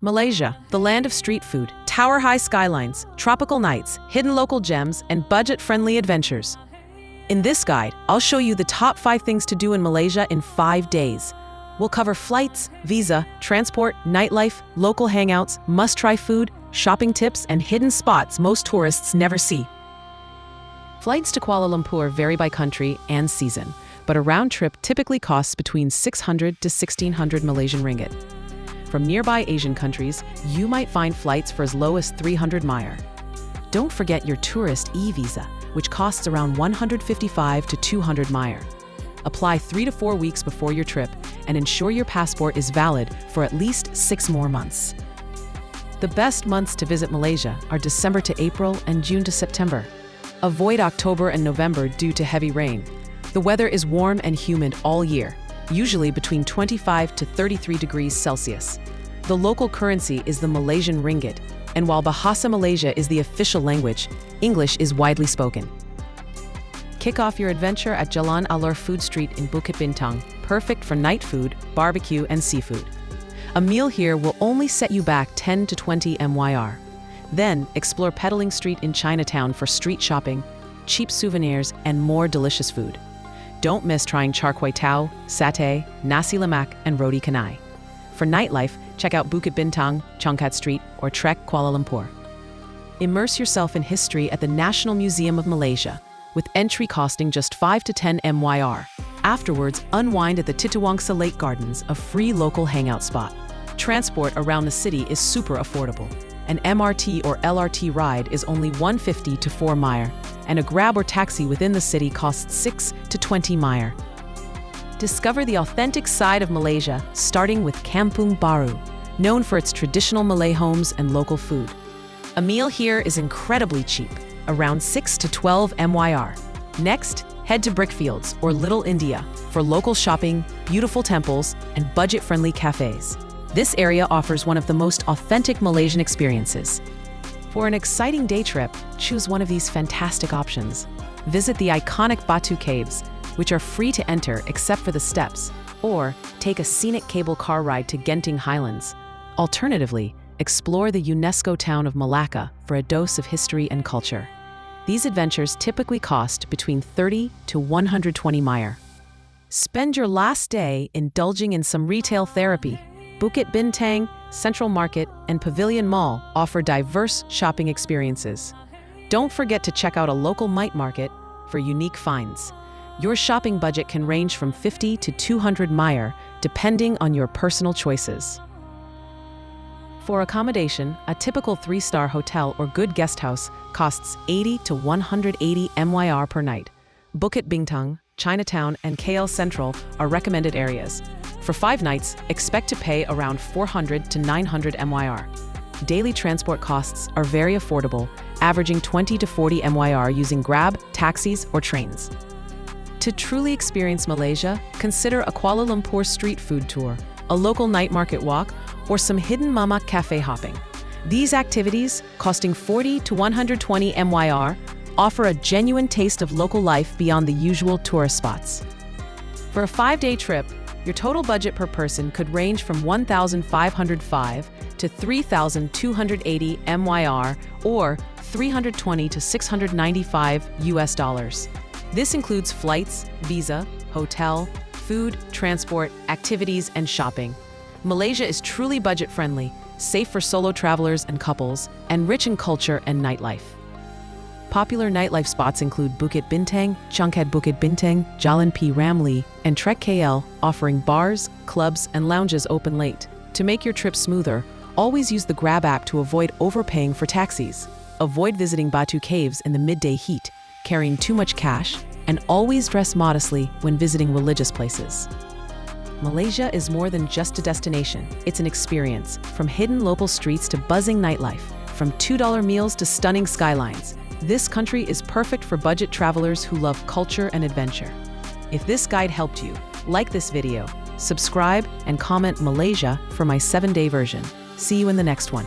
Malaysia, the land of street food, tower-high skylines, tropical nights, hidden local gems, and budget-friendly adventures. In this guide, I'll show you the top 5 things to do in Malaysia in 5 days. We'll cover flights, visa, transport, nightlife, local hangouts, must-try food, shopping tips, and hidden spots most tourists never see. Flights to Kuala Lumpur vary by country and season, but a round trip typically costs between 600 to 1600 Malaysian ringgit. From nearby Asian countries, you might find flights for as low as 300 MYR. Don't forget your tourist e-visa, which costs around 155 to 200 MYR. Apply 3 to 4 weeks before your trip and ensure your passport is valid for at least 6 more months. The best months to visit Malaysia are December to April and June to September. Avoid October and November due to heavy rain. The weather is warm and humid all year, usually between 25 to 33 degrees Celsius. The local currency is the Malaysian ringgit, and while Bahasa Malaysia is the official language, English is widely spoken. Kick off your adventure at Jalan Alor Food Street in Bukit Bintang, perfect for night food, barbecue, and seafood. A meal here will only set you back 10 to 20 MYR. Then, explore Petaling Street in Chinatown for street shopping, cheap souvenirs, and more delicious food. Don't miss trying char kway teow, satay, Nasi Lemak, and Roti Canai. For nightlife, check out Bukit Bintang, Changkat Street, or trek Kuala Lumpur. Immerse yourself in history at the National Museum of Malaysia, with entry costing just 5 to 10 MYR. Afterwards, unwind at the Titiwangsa Lake Gardens, a free local hangout spot. Transport around the city is super affordable. An MRT or LRT ride is only 150 to 4 MYR, and a grab or taxi within the city costs 6 to 20 MYR. Discover the authentic side of Malaysia, starting with Kampung Baru, known for its traditional Malay homes and local food. A meal here is incredibly cheap, around 6 to 12 MYR. Next, head to Brickfields or Little India for local shopping, beautiful temples, and budget-friendly cafes. This area offers one of the most authentic Malaysian experiences. For an exciting day trip, choose one of these fantastic options. Visit the iconic Batu Caves, which are free to enter except for the steps, or take a scenic cable car ride to Genting Highlands. Alternatively, explore the UNESCO town of Malacca for a dose of history and culture. These adventures typically cost between 30 to 120 MYR. Spend your last day indulging in some retail therapy. Bukit Bintang, Central Market, and Pavilion Mall offer diverse shopping experiences. Don't forget to check out a local night market for unique finds. Your shopping budget can range from 50 to 200 MYR, depending on your personal choices. For accommodation, a typical 3-star hotel or good guest house costs 80 to 180 MYR per night. Bukit Bintang, Chinatown, and KL Central are recommended areas. For 5 nights, expect to pay around 400 to 900 MYR. Daily transport costs are very affordable, averaging 20 to 40 MYR using Grab, taxis, or trains. To truly experience Malaysia, consider a Kuala Lumpur street food tour, a local night market walk, or some hidden mama cafe hopping. These activities, costing 40 to 120 MYR, offer a genuine taste of local life beyond the usual tourist spots. For a 5-day trip, your total budget per person could range from 1,505 to 3,280 MYR or 320 to 695 US dollars. This includes flights, visa, hotel, food, transport, activities, and shopping. Malaysia is truly budget-friendly, safe for solo travelers and couples, and rich in culture and nightlife. Popular nightlife spots include Bukit Bintang, Changkat Bukit Bintang, Jalan P. Ramlee, and Trek KL, offering bars, clubs, and lounges open late. To make your trip smoother, always use the Grab app to avoid overpaying for taxis. Avoid visiting Batu Caves in the midday heat, carrying too much cash, and always dress modestly when visiting religious places. Malaysia is more than just a destination. It's an experience, from hidden local streets to buzzing nightlife, from $2 meals to stunning skylines. This country is perfect for budget travelers who love culture and adventure. If this guide helped you, like this video, subscribe, and comment Malaysia for my 7-day version. See you in the next one.